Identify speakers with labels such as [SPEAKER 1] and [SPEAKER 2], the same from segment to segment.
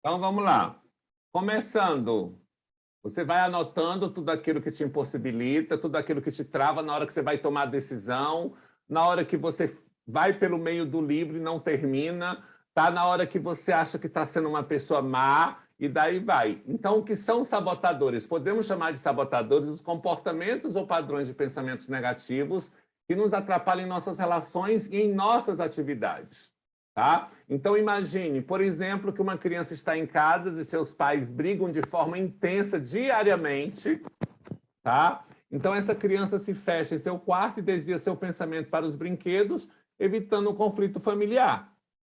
[SPEAKER 1] Então, vamos lá. Começando, você vai anotando tudo aquilo que te impossibilita, tudo aquilo que te trava na hora que você vai tomar a decisão, na hora que você vai pelo meio do livro e não termina, tá? Na hora que você acha que está sendo uma pessoa má, e daí vai. Então, o que são sabotadores? Podemos chamar de sabotadores os comportamentos ou padrões de pensamentos negativos que nos atrapalham em nossas relações e em nossas atividades. Tá? Então, imagine, por exemplo, que uma criança está em casa e seus pais brigam de forma intensa diariamente. Tá? Então, essa criança se fecha em seu quarto e desvia seu pensamento para os brinquedos, evitando um conflito familiar.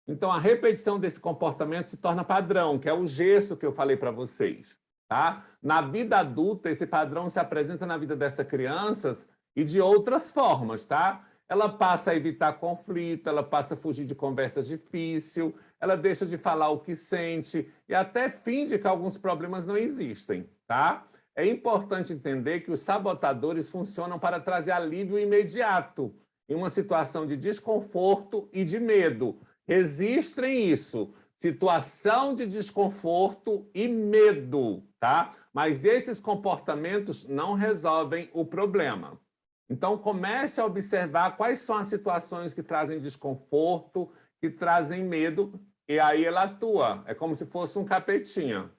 [SPEAKER 1] Então, a repetição desse comportamento se torna padrão, que é o gesso que eu falei para vocês. Tá? Na vida adulta, esse padrão se apresenta na vida dessas crianças e de outras formas, tá? Ela passa a evitar conflito, ela passa a fugir de conversas difíceis, ela deixa de falar o que sente e até finge que alguns problemas não existem, tá? É importante entender que os sabotadores funcionam para trazer alívio imediato em uma situação de desconforto e de medo. Registrem isso, situação de desconforto e medo, tá? Mas esses comportamentos não resolvem o problema. Então, comece a observar quais são as situações que trazem desconforto, que trazem medo, e aí ela atua. É como se fosse um capetinha,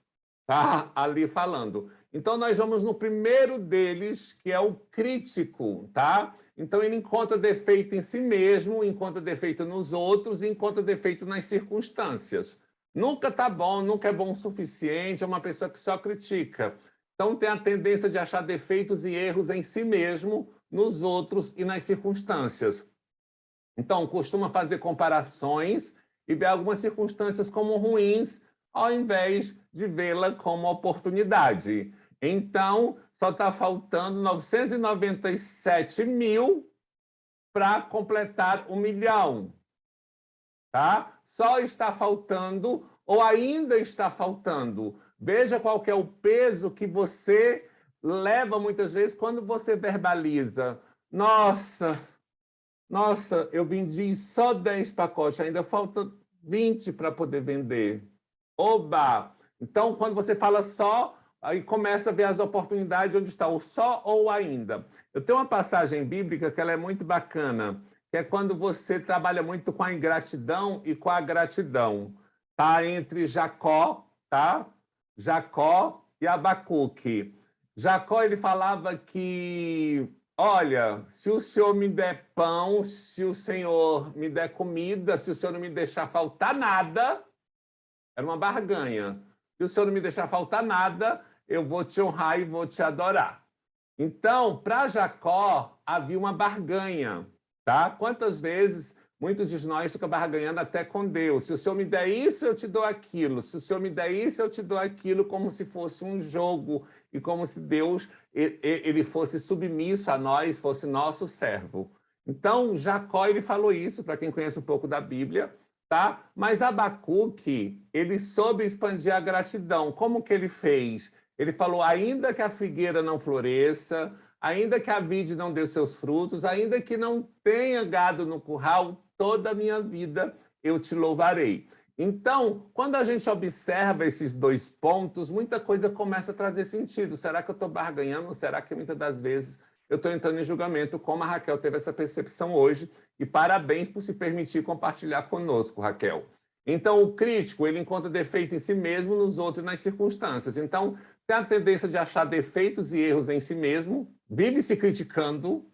[SPEAKER 1] tá? Ali falando. Então, nós vamos no primeiro deles, que é o crítico, tá? Então, ele encontra defeito em si mesmo, encontra defeito nos outros e encontra defeito nas circunstâncias. Nunca tá bom, nunca é bom o suficiente, é uma pessoa que só critica. Então, tem a tendência de achar defeitos e erros em si mesmo, nos outros e nas circunstâncias. Então, costuma fazer comparações e ver algumas circunstâncias como ruins, ao invés de vê-la como oportunidade. Então, só está faltando 997 mil para completar 1 milhão. Tá? Só está faltando, ou ainda está faltando. Veja qual que é o peso que você leva muitas vezes quando você verbaliza. Nossa, eu vendi só 10 pacotes, ainda falta 20 para poder vender. Oba! Então, quando você fala só, aí começa a ver as oportunidades onde está o só ou ainda. Eu tenho uma passagem bíblica que ela é muito bacana, que é quando você trabalha muito com a ingratidão e com a gratidão. Tá entre Jacó, tá? Jacó e Abacuque. Jacó, ele falava que, olha, se o Senhor me der pão, se o Senhor me der comida, se o Senhor não me deixar faltar nada, era uma barganha. Se o Senhor não me deixar faltar nada, eu vou te honrar e vou te adorar. Então, para Jacó, havia uma barganha, tá? Quantas vezes muitos de nós ficam barganhando até com Deus? Se o Senhor me der isso, eu te dou aquilo. Se o Senhor me der isso, eu te dou aquilo, como se fosse um jogo e como se Deus ele fosse submisso a nós, fosse nosso servo. Então, Jacó ele falou isso, para quem conhece um pouco da Bíblia, tá? Mas Abacuque, ele soube expandir a gratidão. Como que ele fez? Ele falou, ainda que a figueira não floresça, ainda que a vide não dê seus frutos, ainda que não tenha gado no curral, toda a minha vida eu te louvarei. Então, quando a gente observa esses dois pontos, muita coisa começa a trazer sentido. Será que eu estou barganhando? Será que muitas das vezes eu estou entrando em julgamento, como a Raquel teve essa percepção hoje? E parabéns por se permitir compartilhar conosco, Raquel. Então, o crítico, ele encontra defeito em si mesmo, nos outros e nas circunstâncias. Então, tem a tendência de achar defeitos e erros em si mesmo, vive se criticando,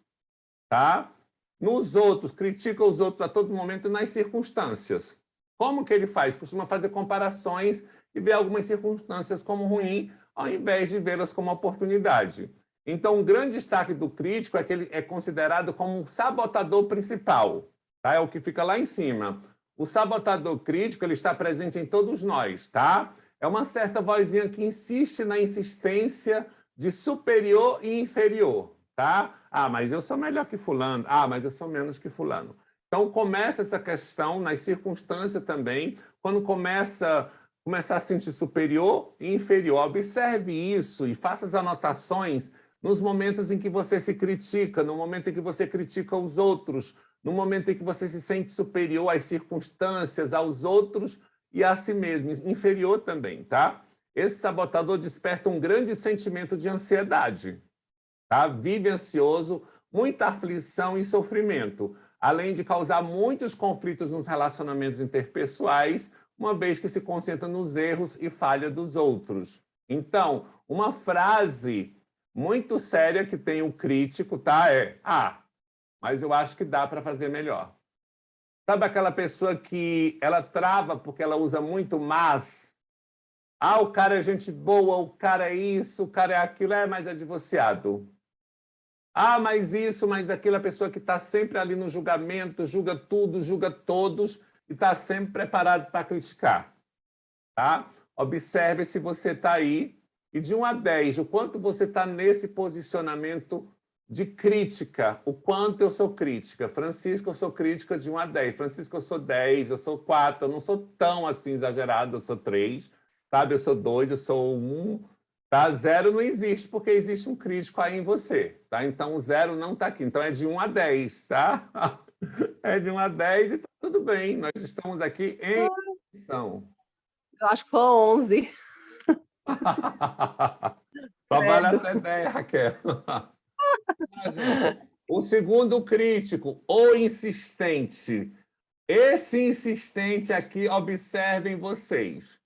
[SPEAKER 1] tá? Nos outros, critica os outros a todo momento nas circunstâncias. Como que ele faz? Costuma fazer comparações e ver algumas circunstâncias como ruim, ao invés de vê-las como oportunidade. Então, um grande destaque do crítico é que ele é considerado como um sabotador principal, tá? É o que fica lá em cima. O sabotador crítico, ele está presente em todos nós, tá? É uma certa vozinha que insiste na insistência de superior e inferior, tá? Ah, mas eu sou melhor que fulano. Ah, mas eu sou menos que fulano. Então, começa essa questão nas circunstâncias também, quando começa a sentir superior e inferior. Observe isso e faça as anotações nos momentos em que você se critica, no momento em que você critica os outros, no momento em que você se sente superior às circunstâncias, aos outros, e a si mesmo, inferior também, tá? Esse sabotador desperta um grande sentimento de ansiedade, tá? Vive ansioso, muita aflição e sofrimento, além de causar muitos conflitos nos relacionamentos interpessoais, uma vez que se concentra nos erros e falha dos outros. Então, uma frase muito séria que tem um crítico, tá? Mas eu acho que dá para fazer melhor. Sabe aquela pessoa que ela trava porque ela usa muito mas? O cara é gente boa, o cara é isso, o cara é aquilo, mas é divorciado. Mas isso, mas aquilo, a pessoa que está sempre ali no julgamento, julga tudo, julga todos e está sempre preparado para criticar. Tá? Observe se você está aí e de 1 a 10, o quanto você está nesse posicionamento de crítica, o quanto eu sou crítica. Francisco, eu sou crítica de 1 a 10. Francisco, eu sou 10, eu sou 4, eu não sou tão assim exagerado, eu sou 3, sabe? Eu sou 2, eu sou 1, tá? 0 não existe, porque existe um crítico aí em você, tá? Então, o 0 não está aqui. Então, é de 1 a 10, tá? É de 1 a 10 e tá tudo bem. Nós estamos aqui em ação.
[SPEAKER 2] Eu acho que foi 11.
[SPEAKER 1] Só vale até 10, Raquel. Gente, o segundo crítico, o insistente. Esse insistente aqui, observem vocês.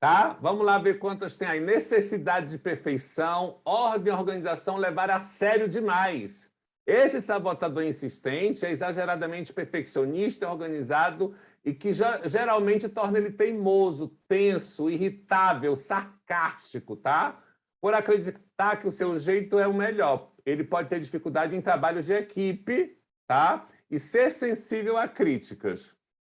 [SPEAKER 1] Tá? Vamos lá ver quantas tem aí. Necessidade de perfeição, ordem e organização, levar a sério demais. Esse sabotador insistente é exageradamente perfeccionista, organizado e que geralmente torna ele teimoso, tenso, irritável, sarcástico, tá? Por acreditar que o seu jeito é o melhor. Ele pode ter dificuldade em trabalhos de equipe, tá? E ser sensível a críticas.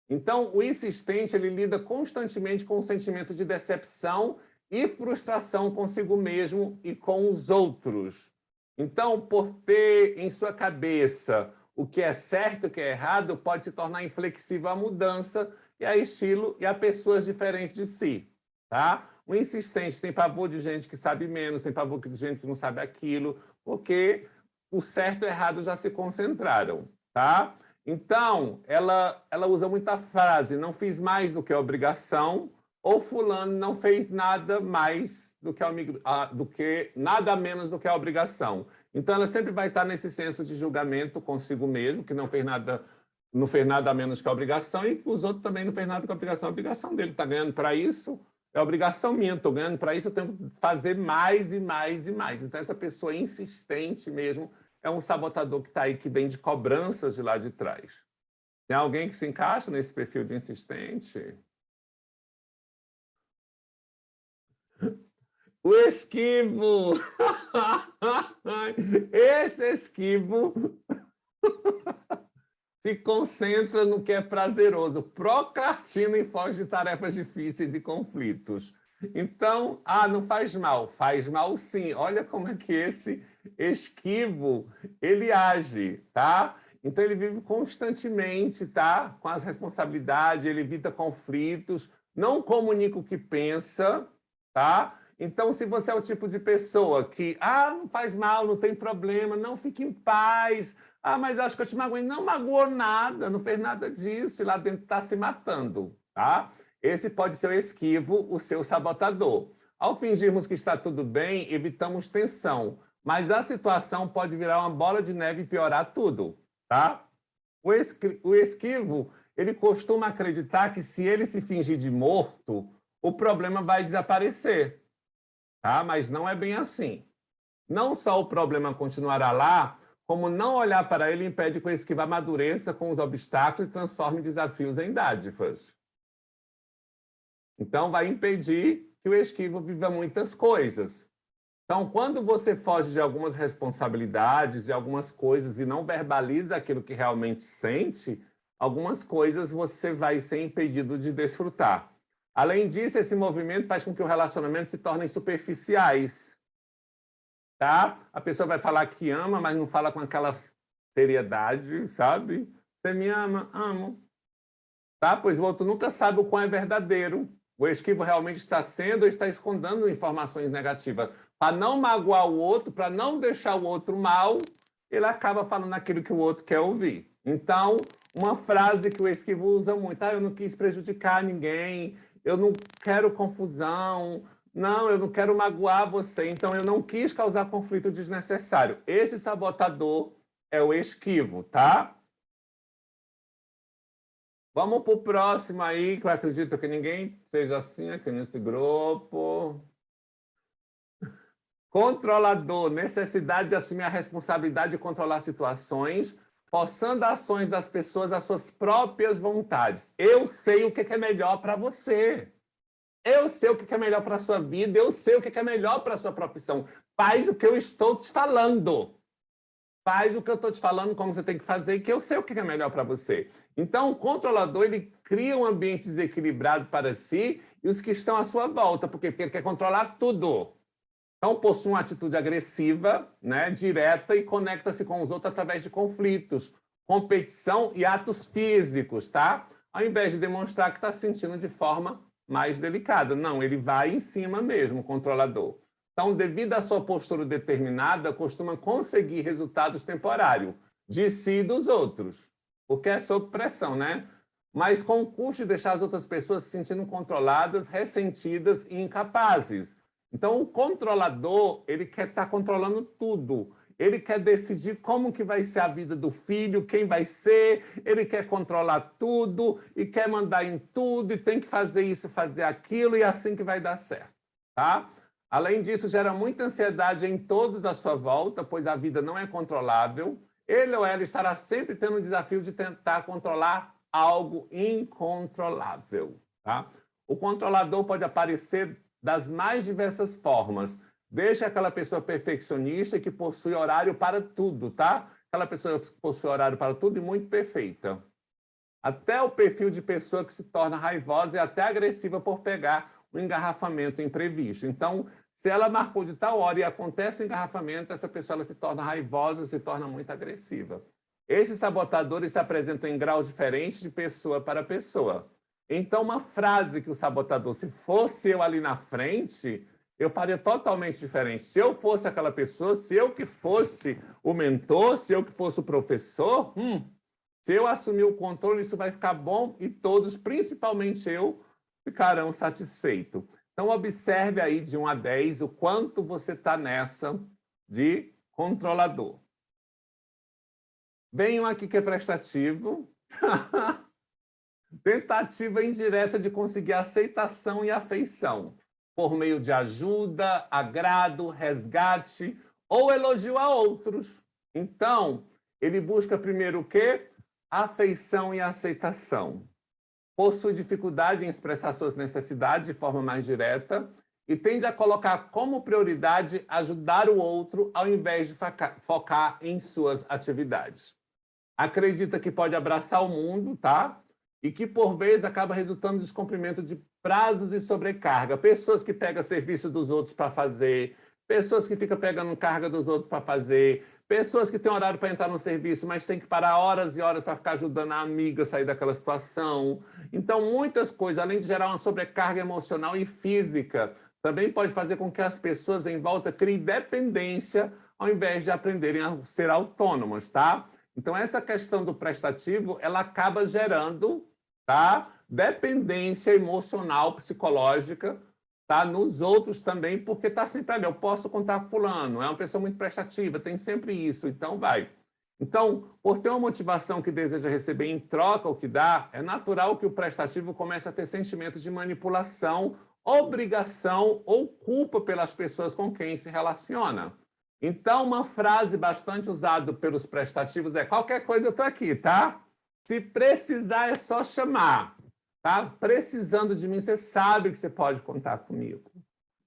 [SPEAKER 1] Então, o insistente, ele lida constantemente com o sentimento de decepção e frustração consigo mesmo e com os outros. Então, por ter em sua cabeça o que é certo e o que é errado, pode se tornar inflexível à mudança e a estilo e a pessoas diferentes de si, tá? O insistente tem pavor de gente que sabe menos, tem pavor de gente que não sabe aquilo, porque o certo e o errado já se concentraram, tá? Então, ela usa muita frase, não fiz mais do que a obrigação, ou fulano não fez nada mais do que nada menos do que a obrigação. Então, ela sempre vai estar nesse senso de julgamento consigo mesmo, que não fez nada a menos que a obrigação, e que os outros também não fez nada com a obrigação. A obrigação dele está ganhando para isso, é obrigação minha, estou ganhando para isso, eu tenho que fazer mais e mais e mais. Então, essa pessoa insistente mesmo é um sabotador que está aí, que vem de cobranças de lá de trás. Tem alguém que se encaixa nesse perfil de insistente? O esquivo! Esse esquivo se concentra no que é prazeroso, procrastina e foge de tarefas difíceis e conflitos. Então, não faz mal sim. Olha como é que esse esquivo, ele age, tá? Então, ele vive constantemente, tá? Com as responsabilidades, ele evita conflitos, não comunica o que pensa, tá? Então, se você é o tipo de pessoa que, não faz mal, não tem problema, não, fique em paz, mas acho que eu te magoei. Não magoou nada, não fez nada disso, e lá dentro está se matando, tá? Esse pode ser o esquivo, o seu sabotador. Ao fingirmos que está tudo bem, evitamos tensão, mas a situação pode virar uma bola de neve e piorar tudo, tá? O esquivo, ele costuma acreditar que se ele se fingir de morto, o problema vai desaparecer, tá? Mas não é bem assim. Não só o problema continuará lá, como não olhar para ele impede que o esquivo amadureça com os obstáculos e transforme desafios em dádivas. Então, vai impedir que o esquivo viva muitas coisas. Então, quando você foge de algumas responsabilidades, de algumas coisas e não verbaliza aquilo que realmente sente, algumas coisas você vai ser impedido de desfrutar. Além disso, esse movimento faz com que o relacionamento se torne superficiais. Tá? A pessoa vai falar que ama, mas não fala com aquela seriedade, sabe? Você me ama? Amo. Tá? Pois o outro nunca sabe o quão é verdadeiro. O esquivo realmente está sendo ou está escondendo informações negativas. Para não magoar o outro, para não deixar o outro mal, ele acaba falando aquilo que o outro quer ouvir. Então, uma frase que o esquivo usa muito: eu não quis prejudicar ninguém, eu não quero confusão, não, eu não quero magoar você, então eu não quis causar conflito desnecessário. Esse sabotador é o esquivo, tá? Vamos para o próximo aí, que eu acredito que ninguém seja assim aqui nesse grupo. Controlador, necessidade de assumir a responsabilidade de controlar situações, forçando ações das pessoas às suas próprias vontades. Eu sei o que é melhor para você. Eu sei o que é melhor para a sua vida, eu sei o que é melhor para a sua profissão. Faz o que eu estou te falando. Faz o que eu estou te falando, como você tem que fazer, que eu sei o que é melhor para você. Então, o controlador, ele cria um ambiente desequilibrado para si e os que estão à sua volta. Por quê? Porque ele quer controlar tudo. Então, possui uma atitude agressiva, né, direta, e conecta-se com os outros através de conflitos, competição e atos físicos, tá? Ao invés de demonstrar que está se sentindo de forma mais delicada. Não, ele vai em cima mesmo, o controlador. Então, devido à sua postura determinada, costuma conseguir resultados temporários de si e dos outros, porque é sob pressão, né? Mas com o custo de deixar as outras pessoas se sentindo controladas, ressentidas e incapazes. Então, o controlador, ele quer estar controlando tudo. Ele quer decidir como que vai ser a vida do filho, quem vai ser, ele quer controlar tudo e quer mandar em tudo e tem que fazer isso, fazer aquilo e é assim que vai dar certo, tá? Além disso, gera muita ansiedade em todos à sua volta, pois a vida não é controlável. Ele ou ela estará sempre tendo o desafio de tentar controlar algo incontrolável, tá? O controlador pode aparecer das mais diversas formas. Deixa aquela pessoa perfeccionista que possui horário para tudo, tá? Aquela pessoa que possui horário para tudo e muito perfeita. Até o perfil de pessoa que se torna raivosa e até agressiva por pegar um engarrafamento imprevisto. Então, se ela marcou de tal hora e acontece o engarrafamento, essa pessoa ela se torna raivosa, se torna muito agressiva. Esses sabotadores se apresentam em graus diferentes de pessoa para pessoa. Então, uma frase que o sabotador, se fosse eu ali na frente, eu faria totalmente diferente. Se eu fosse aquela pessoa, se eu que fosse o mentor, se eu que fosse o professor, se eu assumir o controle, isso vai ficar bom e todos, principalmente eu, ficarão satisfeitos. Então, observe aí de 1 a 10 o quanto você está nessa de controlador. Vem um aqui que é prestativo. Tentativa indireta de conseguir aceitação e afeição, por meio de ajuda, agrado, resgate ou elogio a outros. Então, ele busca primeiro o quê? Afeição e aceitação. Possui dificuldade em expressar suas necessidades de forma mais direta e tende a colocar como prioridade ajudar o outro ao invés de focar em suas atividades. Acredita que pode abraçar o mundo, tá? E que, por vezes, acaba resultando em descumprimento de prazos e sobrecarga. Pessoas que pegam serviço dos outros para fazer, pessoas que ficam pegando carga dos outros para fazer, pessoas que têm horário para entrar no serviço, mas tem que parar horas e horas para ficar ajudando a amiga a sair daquela situação. Então, muitas coisas, além de gerar uma sobrecarga emocional e física, também pode fazer com que as pessoas em volta criem dependência ao invés de aprenderem a ser autônomas, tá? Então, essa questão do prestativo, ela acaba gerando, tá, dependência emocional, psicológica, tá, nos outros também, porque está sempre ali, eu posso contar com fulano, é uma pessoa muito prestativa, tem sempre isso, então vai. Então, por ter uma motivação que deseja receber em troca o que dá, é natural que o prestativo comece a ter sentimentos de manipulação, obrigação ou culpa pelas pessoas com quem se relaciona. Então, uma frase bastante usada pelos prestativos é: qualquer coisa eu estou aqui, tá? Se precisar é só chamar, tá? Precisando de mim, você sabe que você pode contar comigo.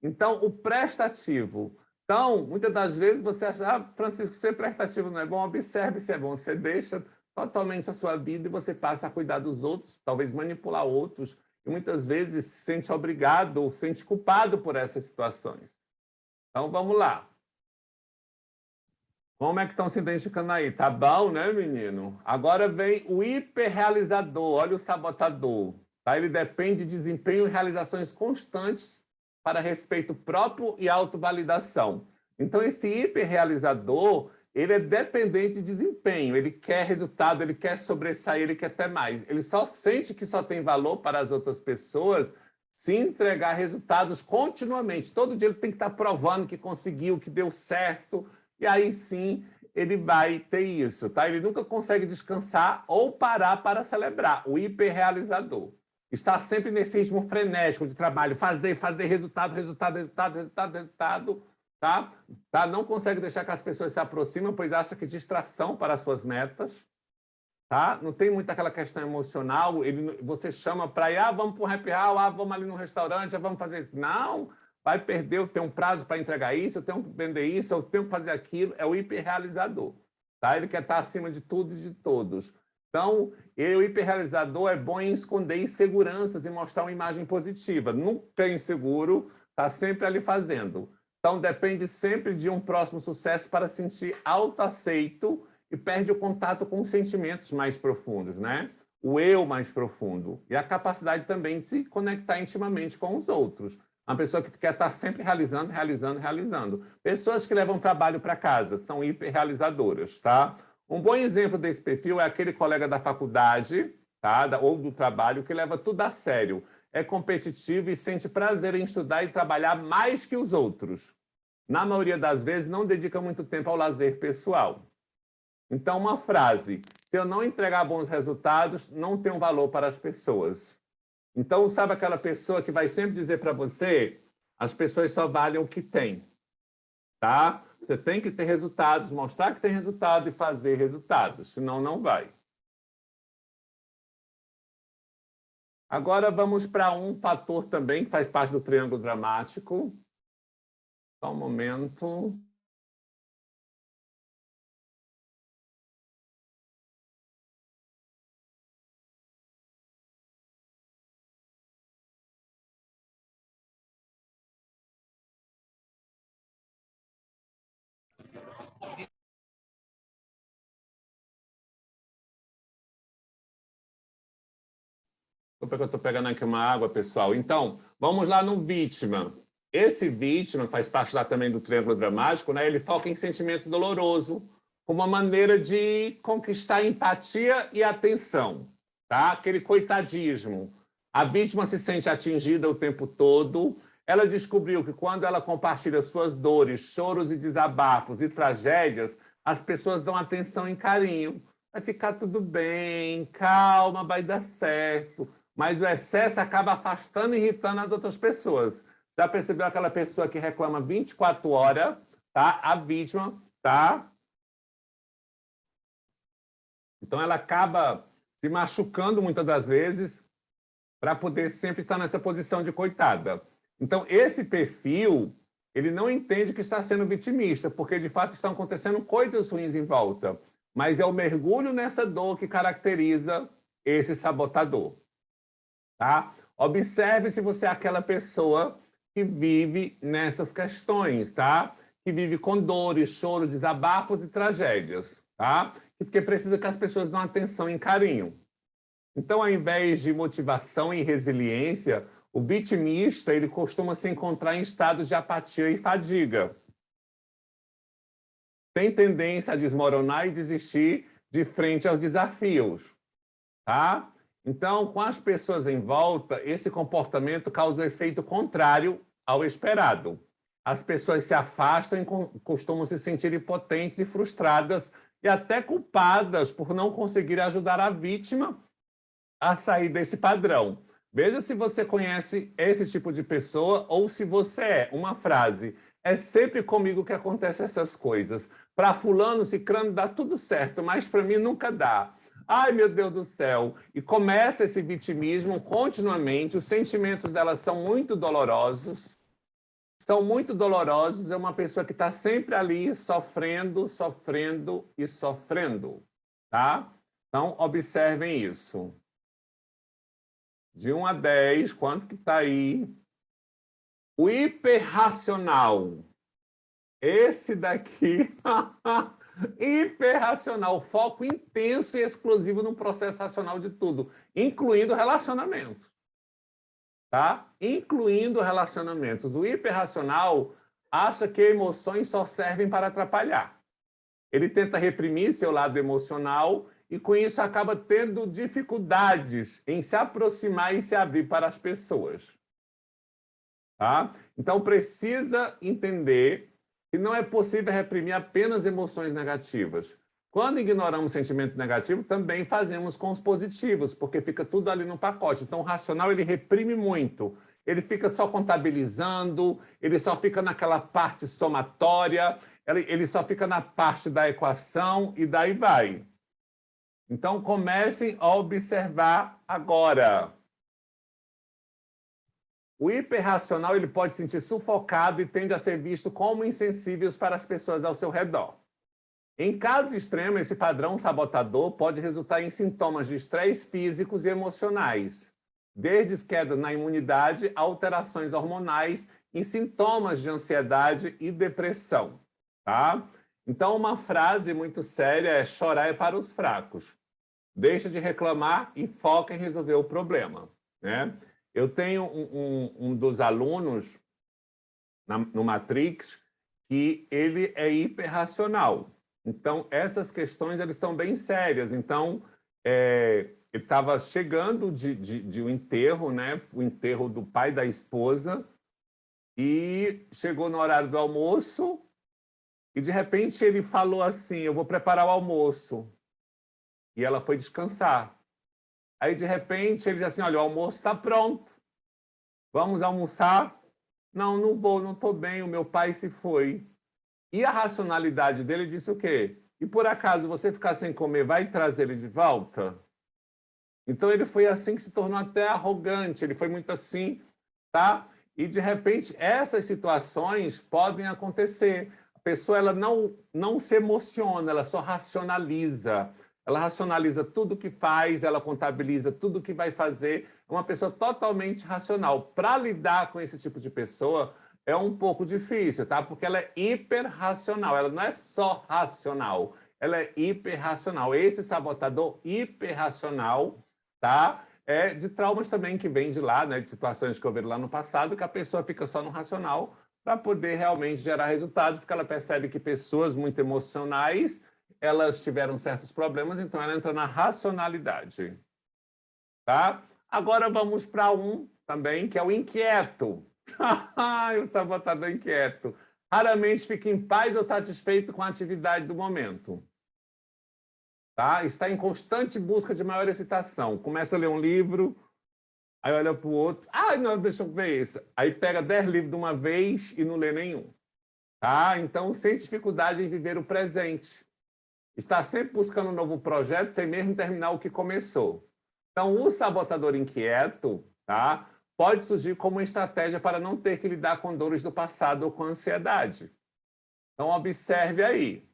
[SPEAKER 1] Então, o prestativo. Então, muitas das vezes você acha, Francisco, ser prestativo não é bom, observe se é bom. Você deixa totalmente a sua vida e você passa a cuidar dos outros, talvez manipular outros, e muitas vezes se sente obrigado ou se sente culpado por essas situações. Então, vamos lá. Como é que estão se identificando aí? Tá bom, né, menino? Agora vem o hiperrealizador, olha o sabotador. Tá? Ele depende de desempenho e realizações constantes para respeito próprio e autovalidação. Então, esse hiperrealizador, ele é dependente de desempenho, ele quer resultado, ele quer sobressair, ele quer ter mais. Ele só sente que só tem valor para as outras pessoas se entregar resultados continuamente. Todo dia ele tem que estar provando que conseguiu, que deu certo, e aí sim ele vai ter isso, tá? Ele nunca consegue descansar ou parar para celebrar. O hiperrealizador está sempre nesse ritmo frenético de trabalho, fazer, resultado, tá? Não consegue deixar que as pessoas se aproximem, pois acha que distração para as suas metas, tá? Não tem muito aquela questão emocional, você chama para ir, vamos para um happy hour, vamos ali no restaurante, vamos fazer isso. Não, vai perder, eu tenho um prazo para entregar isso, eu tenho que vender isso, eu tenho que fazer aquilo. É o hiperrealizador, tá? Ele quer estar acima de tudo e de todos. Então, o hiperrealizador é bom em esconder inseguranças e mostrar uma imagem positiva. Nunca é inseguro, está sempre ali fazendo. Então, depende sempre de um próximo sucesso para sentir autoaceito e perde o contato com os sentimentos mais profundos, né? O eu mais profundo. E a capacidade também de se conectar intimamente com os outros. Uma pessoa que quer estar sempre realizando. Pessoas que levam trabalho para casa são hiperrealizadoras, tá? Um bom exemplo desse perfil é aquele colega da faculdade, tá? Ou do trabalho, que leva tudo a sério. É competitivo e sente prazer em estudar e trabalhar mais que os outros. Na maioria das vezes, não dedica muito tempo ao lazer pessoal. Então, uma frase: se eu não entregar bons resultados, não tenho valor para as pessoas. Então, sabe aquela pessoa que vai sempre dizer para você: as pessoas só valem o que têm, tá? Você tem que ter resultados, mostrar que tem resultado e fazer resultados, senão não vai. Agora vamos para um fator também que faz parte do triângulo dramático. Só um momento. Desculpa que eu estou pegando aqui uma água, pessoal. Então, vamos lá no vítima. Esse vítima faz parte lá também do triângulo dramático, né? Ele foca em sentimento doloroso, como uma maneira de conquistar empatia e atenção, tá? Aquele coitadismo. A vítima se sente atingida o tempo todo. Ela descobriu que quando ela compartilha suas dores, choros e desabafos e tragédias, as pessoas dão atenção e carinho. Vai ficar tudo bem, calma, vai dar certo. Mas o excesso acaba afastando e irritando as outras pessoas. Já percebeu aquela pessoa que reclama 24 horas, tá? A vítima, tá? Então ela acaba se machucando muitas das vezes para poder sempre estar nessa posição de coitada. Então esse perfil, ele não entende que está sendo vitimista, porque de fato estão acontecendo coisas ruins em volta. Mas é o mergulho nessa dor que caracteriza esse sabotador. Tá? Observe se você é aquela pessoa que vive nessas questões, tá? Que vive com dores, choros, desabafos e tragédias, tá? Porque precisa que as pessoas dão atenção e carinho. Então, ao invés de motivação e resiliência, o vitimista ele costuma se encontrar em estados de apatia e fadiga. Tem tendência a desmoronar e desistir de frente aos desafios, tá? Então, com as pessoas em volta, esse comportamento causa o efeito contrário ao esperado. As pessoas se afastam e costumam se sentir impotentes e frustradas e até culpadas por não conseguir ajudar a vítima a sair desse padrão. Veja se você conhece esse tipo de pessoa ou se você é. Uma frase: é sempre comigo que acontecem essas coisas. Para fulano, ciclano, dá tudo certo, mas para mim nunca dá. Ai, meu Deus do céu. E começa esse vitimismo continuamente. Os sentimentos dela são muito dolorosos. São muito dolorosos. É uma pessoa que está sempre ali sofrendo, sofrendo e sofrendo. Tá? Então, observem isso. De 1 a 10, quanto que está aí? O hiperracional. Esse daqui... hiperracional, foco intenso e exclusivo no processo racional de tudo, incluindo relacionamento. Tá? Incluindo relacionamentos. O hiperracional acha que emoções só servem para atrapalhar. Ele tenta reprimir seu lado emocional e, com isso, acaba tendo dificuldades em se aproximar e se abrir para as pessoas. Tá? Então, precisa entender que não é possível reprimir apenas emoções negativas. Quando ignoramos sentimento negativo, também fazemos com os positivos, porque fica tudo ali no pacote. Então, o racional, ele reprime muito. Ele fica só contabilizando, ele só fica naquela parte somatória, ele só fica na parte da equação e daí vai. Então, comecem a observar agora. O hiperracional ele pode se sentir sufocado e tende a ser visto como insensível para as pessoas ao seu redor. Em caso extremo, esse padrão sabotador pode resultar em sintomas de estresse físicos e emocionais, desde queda na imunidade a alterações hormonais e sintomas de ansiedade e depressão. Tá? Então, uma frase muito séria é: chorar é para os fracos. Deixa de reclamar e foca em resolver o problema. Né? Eu tenho um dos alunos no Matrix que ele é hiperracional. Então, essas questões elas são bem sérias. Então, ele estava chegando de um enterro, né? O enterro do pai da esposa, e chegou no horário do almoço e, de repente, ele falou assim: eu vou preparar o almoço. E ela foi descansar. Aí, de repente, ele disse assim: olha, o almoço está pronto. Vamos almoçar? Não, não vou, não estou bem, o meu pai se foi. E a racionalidade dele disse o quê? E por acaso você ficar sem comer vai trazer ele de volta? Então ele foi assim que se tornou até arrogante, ele foi muito assim, tá? E de repente essas situações podem acontecer. A pessoa ela não se emociona, ela só racionaliza. Ela racionaliza tudo que faz, ela contabiliza tudo que vai fazer. É uma pessoa totalmente racional. Para lidar com esse tipo de pessoa é um pouco difícil, tá? Porque ela é hiperracional. Ela não é só racional, ela é hiperracional. Esse sabotador hiperracional, tá? É de traumas também que vem de lá, né? De situações que houveram lá no passado, que a pessoa fica só no racional para poder realmente gerar resultados, porque ela percebe que pessoas muito emocionais elas tiveram certos problemas, então ela entra na racionalidade. Tá? Agora vamos para um também, que é o inquieto. O sabotador inquieto. Raramente fica em paz ou satisfeito com a atividade do momento. Tá? Está em constante busca de maior excitação. Começa a ler um livro, aí olha para o outro. Não, deixa eu ver esse. Aí pega 10 livros de uma vez e não lê nenhum. Tá? Então, sem dificuldade em viver o presente. Está sempre buscando um novo projeto sem mesmo terminar o que começou. Então, o sabotador inquieto, tá, pode surgir como uma estratégia para não ter que lidar com dores do passado ou com ansiedade. Então, observe aí.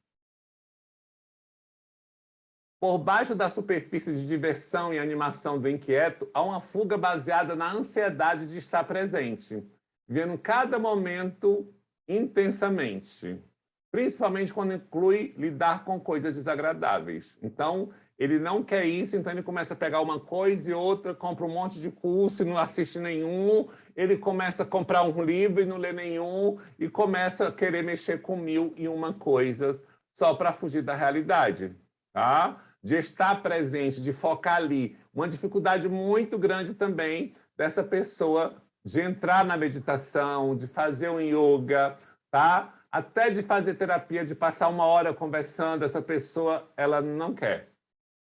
[SPEAKER 1] Por baixo da superfície de diversão e animação do inquieto, há uma fuga baseada na ansiedade de estar presente, vivendo cada momento intensamente. Principalmente quando inclui lidar com coisas desagradáveis. Então, ele não quer isso, então ele começa a pegar uma coisa e outra, compra um monte de curso e não assiste nenhum, ele começa a comprar um livro e não lê nenhum, e começa a querer mexer com 1001 coisas só para fugir da realidade. Tá? De estar presente, de focar ali. Uma dificuldade muito grande também dessa pessoa de entrar na meditação, de fazer um yoga, tá? Até de fazer terapia, de passar uma hora conversando, essa pessoa ela não quer.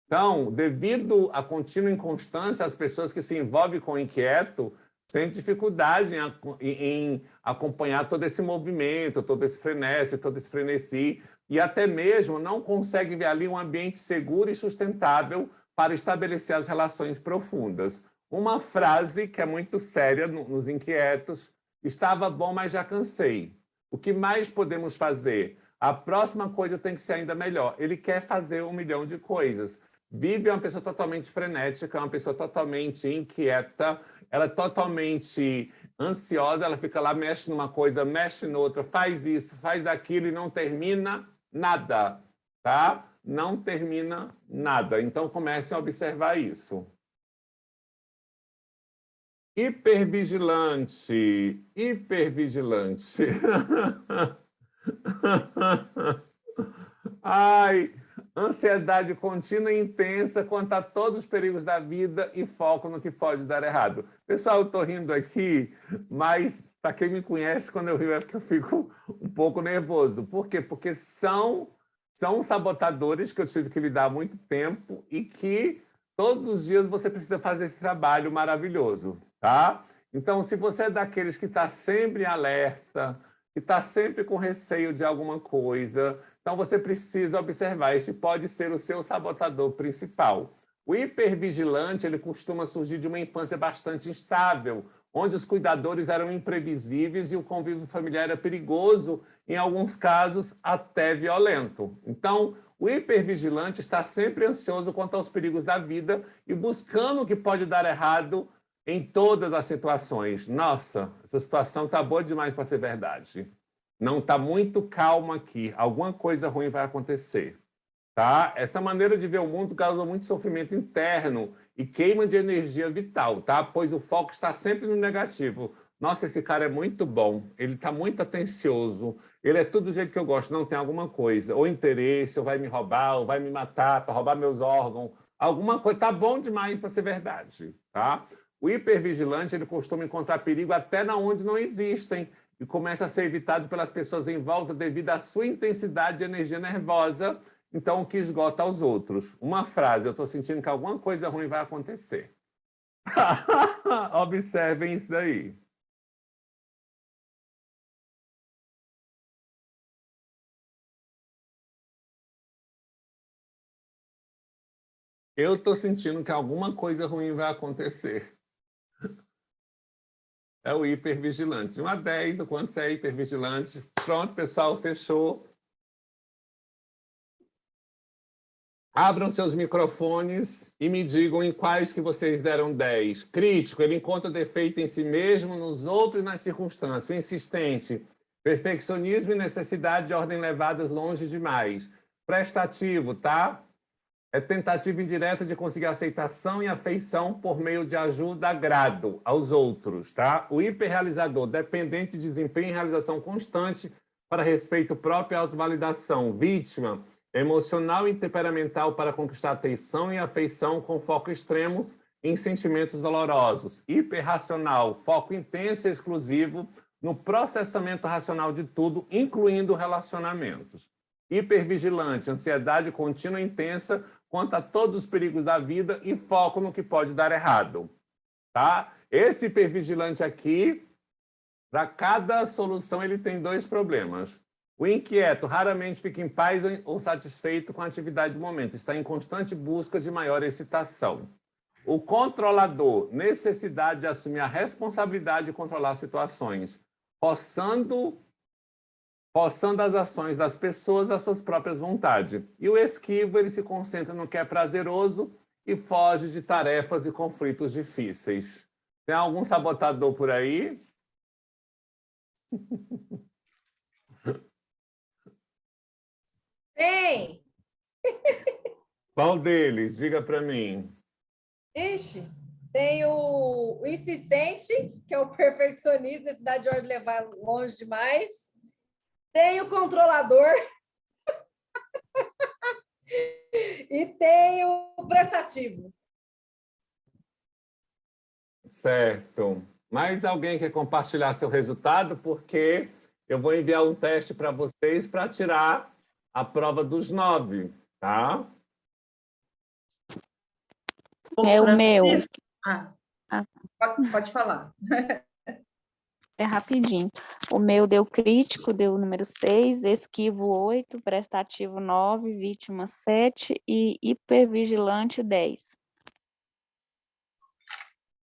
[SPEAKER 1] Então, devido à contínua inconstância, as pessoas que se envolvem com o inquieto têm dificuldade em acompanhar todo esse movimento, todo esse frenesi, e até mesmo não conseguem ver ali um ambiente seguro e sustentável para estabelecer as relações profundas. Uma frase que é muito séria nos inquietos: estava bom, mas já cansei. O que mais podemos fazer? A próxima coisa tem que ser ainda melhor. Ele quer fazer 1 milhão de coisas. Vive uma pessoa totalmente frenética, uma pessoa totalmente inquieta, ela é totalmente ansiosa, ela fica lá, mexe numa coisa, mexe noutra, faz isso, faz aquilo e não termina nada, tá? Não termina nada. Então, comecem a observar isso. Hipervigilante, hipervigilante. Ai, ansiedade contínua e intensa quanto a todos os perigos da vida e foco no que pode dar errado. Pessoal, eu estou rindo aqui, mas para quem me conhece, quando eu rio é porque eu fico um pouco nervoso. Por quê? Porque são sabotadores que eu tive que lidar há muito tempo e que todos os dias você precisa fazer esse trabalho maravilhoso, tá? Então, se você é daqueles que está sempre alerta, que está sempre com receio de alguma coisa, então você precisa observar. Este pode ser o seu sabotador principal. O hipervigilante, ele costuma surgir de uma infância bastante instável, onde os cuidadores eram imprevisíveis e o convívio familiar era perigoso, em alguns casos até violento. Então, o hipervigilante está sempre ansioso quanto aos perigos da vida e buscando o que pode dar errado em todas as situações. Nossa, essa situação está boa demais para ser verdade. Não está muito calma aqui. Alguma coisa ruim vai acontecer. Tá? Essa maneira de ver o mundo causa muito sofrimento interno e queima de energia vital, tá? Pois o foco está sempre no negativo. Nossa, esse cara é muito bom, ele está muito atencioso, ele é tudo do jeito que eu gosto, não tem alguma coisa, ou interesse, ou vai me roubar, ou vai me matar para roubar meus órgãos, alguma coisa, tá bom demais para ser verdade, tá? O hipervigilante, ele costuma encontrar perigo até na onde não existem e começa a ser evitado pelas pessoas em volta devido à sua intensidade de energia nervosa, então o que esgota aos outros. Uma frase, eu estou sentindo que alguma coisa ruim vai acontecer. Observem isso daí. Eu estou sentindo que alguma coisa ruim vai acontecer. É o hipervigilante. De 1 a 10, o quanto você é hipervigilante. Pronto, pessoal, fechou. Abram seus microfones e me digam em quais que vocês deram 10. Crítico, ele encontra defeito em si mesmo, nos outros e nas circunstâncias. Insistente, perfeccionismo e necessidade de ordem levadas longe demais. Prestativo, tá? É tentativa indireta de conseguir aceitação e afeição por meio de ajuda, agrado aos outros, tá? O hiperrealizador, dependente de desempenho e realização constante para respeito próprio e autovalidação. Vítima, emocional e temperamental para conquistar atenção e afeição com foco extremo em sentimentos dolorosos. Hiperracional, foco intenso e exclusivo no processamento racional de tudo, incluindo relacionamentos. Hipervigilante, ansiedade contínua e intensa quanto a todos os perigos da vida e foco no que pode dar errado. Tá? Esse hipervigilante aqui, para cada solução, ele tem 2 problemas. O inquieto raramente fica em paz ou satisfeito com a atividade do momento, está em constante busca de maior excitação. O controlador, necessidade de assumir a responsabilidade de controlar situações, forçando as ações das pessoas às suas próprias vontades. E o esquivo, ele se concentra no que é prazeroso e foge de tarefas e conflitos difíceis. Tem algum sabotador por aí?
[SPEAKER 3] Tem!
[SPEAKER 1] Qual deles? Diga para mim.
[SPEAKER 3] Ixi, tem o insistente, que é o perfeccionismo, necessidade de ordem levar longe demais. Tem o controlador. E tem o prestativo.
[SPEAKER 1] Certo. Mais alguém quer compartilhar seu resultado? Porque eu vou enviar um teste para vocês para tirar a prova dos 9, tá?
[SPEAKER 4] É o meu.
[SPEAKER 5] Pode falar.
[SPEAKER 4] É rapidinho. O meu deu crítico, deu o número 6, esquivo 8, prestativo 9, vítima 7 e hipervigilante 10.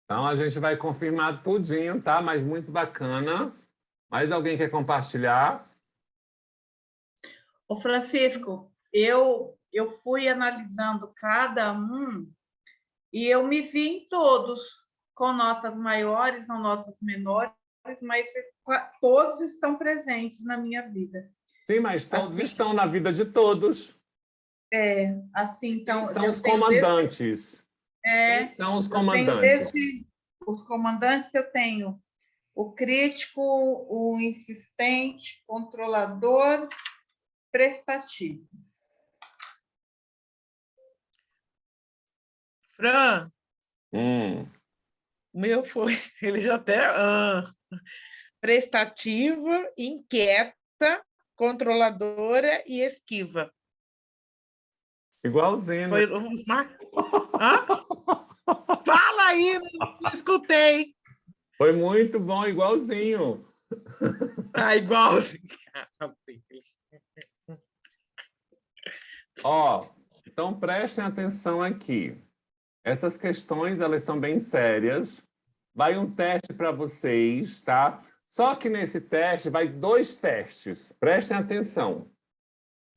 [SPEAKER 1] Então, a gente vai confirmar tudinho, tá? Mas muito bacana. Mais alguém quer compartilhar?
[SPEAKER 5] Ô, Francisco, eu fui analisando cada um e eu me vi em todos, com notas maiores ou notas menores, mas todos estão presentes na minha vida.
[SPEAKER 1] Sim, mas todos
[SPEAKER 5] assim,
[SPEAKER 1] estão na vida de todos.
[SPEAKER 5] Assim, então...
[SPEAKER 1] Quem são os comandantes? Quem são os comandantes?
[SPEAKER 5] Os comandantes eu tenho o crítico, o insistente, controlador, prestativo.
[SPEAKER 6] Fran,
[SPEAKER 1] Hum.
[SPEAKER 6] o meu foi, ele já até... prestativa, inquieta, controladora e esquiva.
[SPEAKER 1] Igualzinho, né?
[SPEAKER 6] Foi os Hã? Fala aí, não escutei.
[SPEAKER 1] Foi muito bom, igualzinho.
[SPEAKER 6] Ah, igual.
[SPEAKER 1] Ó, então prestem atenção aqui. Essas questões, elas são bem sérias. Vai um teste para vocês, tá? Só que nesse teste vai 2 testes. Prestem atenção.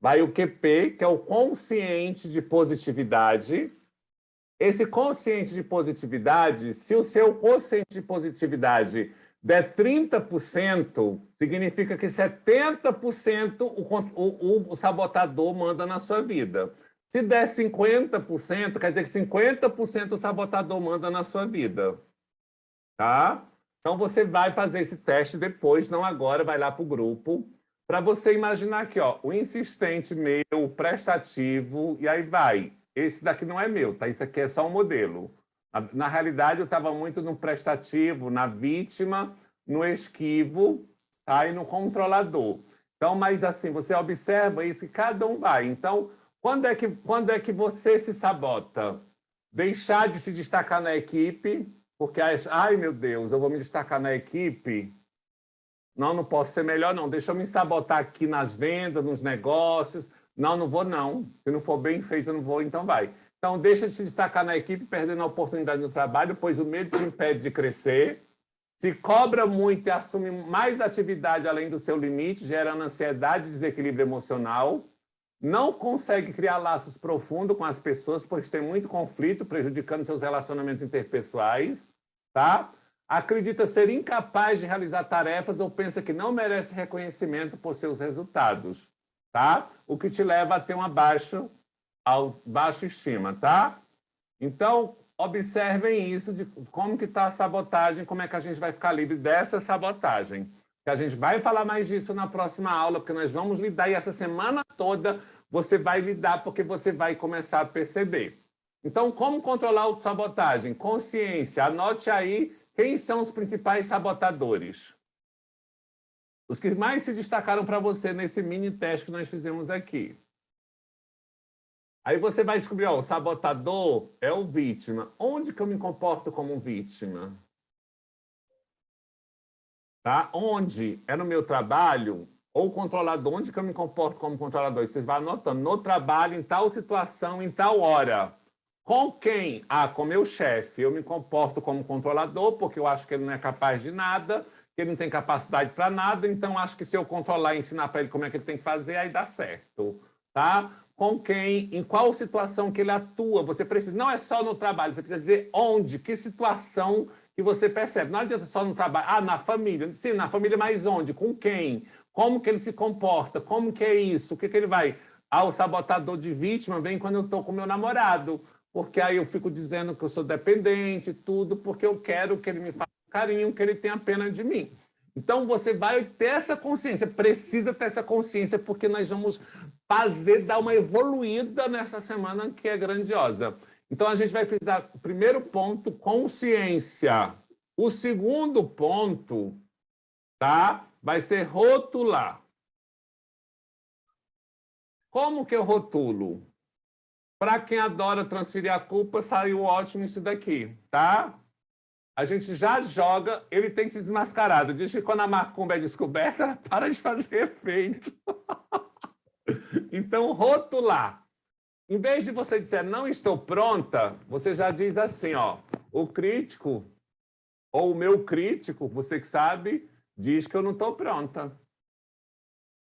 [SPEAKER 1] Vai o QP, que é o consciente de positividade. Esse consciente de positividade, se o seu consciente de positividade der 30%, significa que 70% o sabotador manda na sua vida. Se der 50%, quer dizer que 50% o sabotador manda na sua vida. Tá? Então, você vai fazer esse teste depois, não agora, vai lá para o grupo, para você imaginar aqui, ó, o insistente meu, o prestativo, e aí vai. Esse daqui não é meu, tá? Isso aqui é só um modelo. Na realidade, eu estava muito no prestativo, na vítima, no esquivo, tá? E no controlador. Então, mas assim, você observa isso que cada um vai. Então, quando é que você se sabota? Deixar de se destacar na equipe, porque, ai meu Deus, eu vou me destacar na equipe? Não posso ser melhor, não. Deixa eu me sabotar aqui nas vendas, nos negócios. Não vou, não. Se não for bem feito, eu não vou, então vai. Então, deixa de se destacar na equipe, perdendo a oportunidade no trabalho, pois o medo te impede de crescer. Se cobra muito e assume mais atividade além do seu limite, gerando ansiedade e desequilíbrio emocional. Não consegue criar laços profundos com as pessoas, pois tem muito conflito, prejudicando seus relacionamentos interpessoais. Tá? Acredita ser incapaz de realizar tarefas ou pensa que não merece reconhecimento por seus resultados, tá? O que te leva a ter uma baixa estima, tá? Então, observem isso, de como que está a sabotagem, como é que a gente vai ficar livre dessa sabotagem. Que a gente vai falar mais disso na próxima aula, porque nós vamos lidar, e essa semana toda você vai lidar, porque você vai começar a perceber. Então, como controlar a sabotagem? Consciência, anote aí quem são os principais sabotadores. Os que mais se destacaram para você nesse mini teste que nós fizemos aqui. Aí você vai descobrir, ó, o sabotador é o vítima. Onde que eu me comporto como vítima? Tá? Onde? É no meu trabalho? Ou controlador? Onde que eu me comporto como controlador? Vocês vão anotando. No trabalho, em tal situação, em tal hora. Com quem? Com meu chefe. Eu me comporto como controlador, porque eu acho que ele não é capaz de nada, que ele não tem capacidade para nada, então acho que se eu controlar e ensinar para ele como é que ele tem que fazer, aí dá certo. Tá? Com quem? Em qual situação que ele atua? Você precisa, não é só no trabalho, você precisa dizer onde, que situação que você percebe. Não adianta só no trabalho. Na família. Sim, na família, mas onde? Com quem? Como que ele se comporta? Como que é isso? O que ele vai? O sabotador de vítima vem quando eu estou com meu namorado, porque aí eu fico dizendo que eu sou dependente, tudo, porque eu quero que ele me faça carinho, que ele tenha pena de mim. Então, você vai ter essa consciência, precisa ter essa consciência, porque nós vamos dar uma evoluída nessa semana que é grandiosa. Então, a gente vai frisar o primeiro ponto, consciência. O segundo ponto, tá? Vai ser rotular. Como que eu rotulo? Para quem adora transferir a culpa, saiu ótimo isso daqui, tá? A gente já joga, ele tem se desmascarado. Diz que quando a macumba é descoberta, ela para de fazer efeito. Então, rotular. Em vez de você dizer não estou pronta, você já diz assim, ó, o crítico, ou o meu crítico, você que sabe, diz que eu não estou pronta.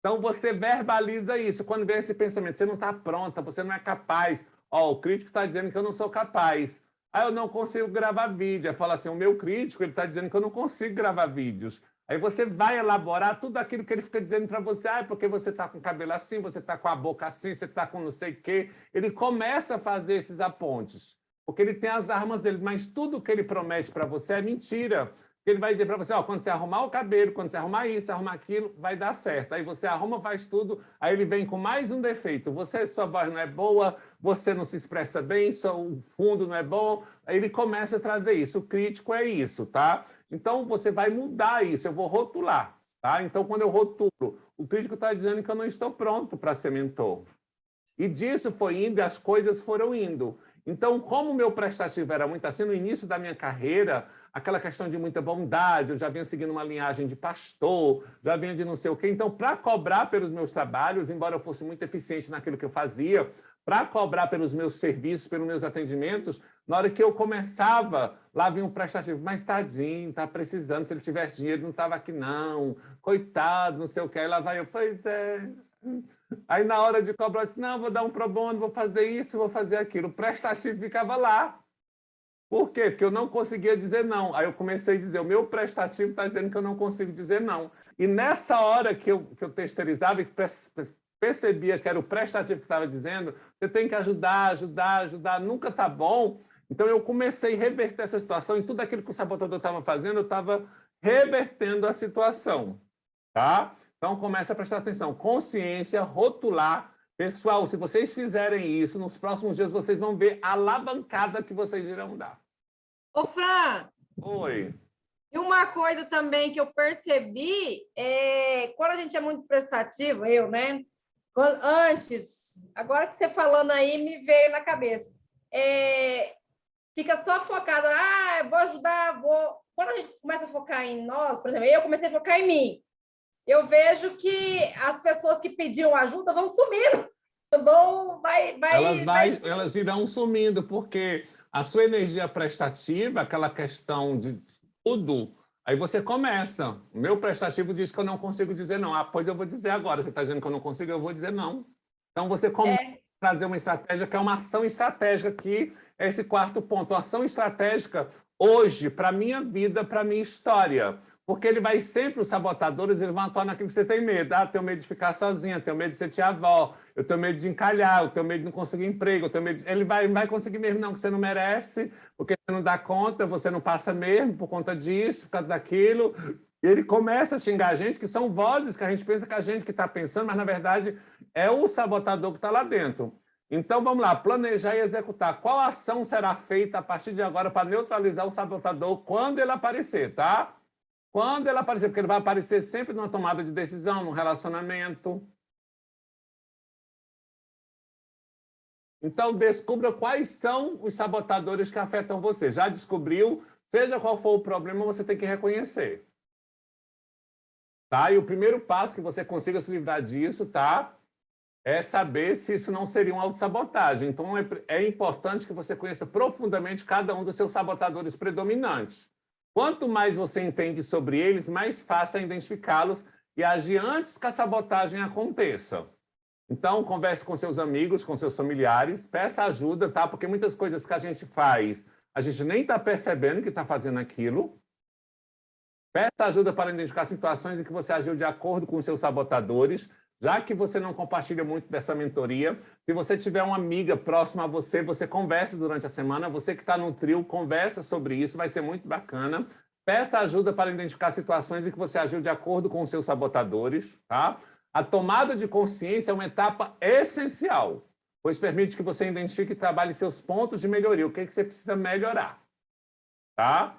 [SPEAKER 1] Então, você verbaliza isso. Quando vem esse pensamento, você não está pronta, você não é capaz. O crítico está dizendo que eu não sou capaz. Eu não consigo gravar vídeo. Aí fala assim, o meu crítico ele está dizendo que eu não consigo gravar vídeos. Aí você vai elaborar tudo aquilo que ele fica dizendo para você. Porque você está com o cabelo assim, você está com a boca assim, você está com não sei o quê. Ele começa a fazer esses apontes, porque ele tem as armas dele. Mas tudo que ele promete para você é mentira. Ele vai dizer para você, ó, quando você arrumar o cabelo, quando você arrumar isso, arrumar aquilo, vai dar certo. Aí você arruma, faz tudo, aí ele vem com mais um defeito. Sua voz não é boa, você não se expressa bem, o fundo não é bom. Aí ele começa a trazer isso. O crítico é isso, tá? Então você vai mudar isso, eu vou rotular, tá? Então quando eu rotulo, o crítico está dizendo que eu não estou pronto para ser mentor. E disso foi indo e as coisas foram indo. Então, como o meu prestativo era muito assim, no início da minha carreira, aquela questão de muita bondade, eu já vinha seguindo uma linhagem de pastor, já vinha de não sei o quê. Então, para cobrar pelos meus trabalhos, embora eu fosse muito eficiente naquilo que eu fazia, para cobrar pelos meus serviços, pelos meus atendimentos, na hora que eu começava, lá vinha um prestativo, mas tadinho, está precisando, se ele tivesse dinheiro, ele não estava aqui não, coitado, não sei o quê. Aí lá vai eu, pois é... Aí, na hora de cobrar, eu disse, não, vou dar um pro bono, vou fazer isso, vou fazer aquilo. O prestativo ficava lá. Por quê? Porque eu não conseguia dizer não. Aí eu comecei a dizer, o meu prestativo está dizendo que eu não consigo dizer não. E nessa hora que eu terceirizava e que percebia que era o prestativo que estava dizendo, você tem que ajudar, nunca está bom. Então, eu comecei a reverter essa situação e tudo aquilo que o sabotador estava fazendo, eu estava revertendo a situação. Tá? Então, começa a prestar atenção. Consciência, rotular. Pessoal, se vocês fizerem isso, nos próximos dias vocês vão ver a alavancada que vocês irão dar.
[SPEAKER 3] Ô, Fran,
[SPEAKER 1] Oi.
[SPEAKER 3] e uma coisa também que eu percebi é quando a gente é muito prestativo, eu, né? Agora que você falando aí, me veio na cabeça. Fica só focado, eu vou ajudar, vou... Quando a gente começa a focar em nós, por exemplo, eu comecei a focar em mim. Eu vejo que as pessoas que pediam ajuda vão sumindo.
[SPEAKER 1] Elas irão sumindo, porque a sua energia prestativa, aquela questão de tudo, aí você começa. O meu prestativo diz que eu não consigo dizer não. Pois eu vou dizer agora. Você está dizendo que eu não consigo, eu vou dizer não. Então, você começa a trazer uma estratégia que é uma ação estratégica, que é esse quarto ponto. A ação estratégica, hoje, para a minha vida, para a minha história. Porque ele vai sempre, os sabotadores, eles vão atuar naquilo que você tem medo. Eu tenho medo de ficar sozinha, eu tenho medo de ser tia-avó, eu tenho medo de encalhar, eu tenho medo de não conseguir emprego, eu tenho medo de... Ele não vai conseguir mesmo, não, que você não merece, porque você não dá conta, você não passa mesmo por conta disso, por causa daquilo. E ele começa a xingar a gente, que são vozes que a gente pensa que a gente que está pensando, mas, na verdade, é o sabotador que está lá dentro. Então, vamos lá, planejar e executar. Qual ação será feita a partir de agora para neutralizar o sabotador quando ele aparecer, tá? Quando ele aparecer, porque ele vai aparecer sempre numa tomada de decisão, num relacionamento. Então, descubra quais são os sabotadores que afetam você. Já descobriu? Seja qual for o problema, você tem que reconhecer. Tá? E o primeiro passo que você consiga se livrar disso, tá? É saber se isso não seria uma autossabotagem. Então, é importante que você conheça profundamente cada um dos seus sabotadores predominantes. Quanto mais você entende sobre eles, mais fácil é identificá-los e agir antes que a sabotagem aconteça. Então, converse com seus amigos, com seus familiares, peça ajuda, tá? Porque muitas coisas que a gente faz, a gente nem está percebendo que está fazendo aquilo. Peça ajuda para identificar situações em que você agiu de acordo com os seus sabotadores, já que você não compartilha muito dessa mentoria. Se você tiver uma amiga próxima a você, você conversa durante a semana. Você que está no trio, conversa sobre isso, vai ser muito bacana. Peça ajuda para identificar situações em que você agiu de acordo com os seus sabotadores, tá? A tomada de consciência é uma etapa essencial, pois permite que você identifique e trabalhe seus pontos de melhoria. O que você precisa melhorar, tá?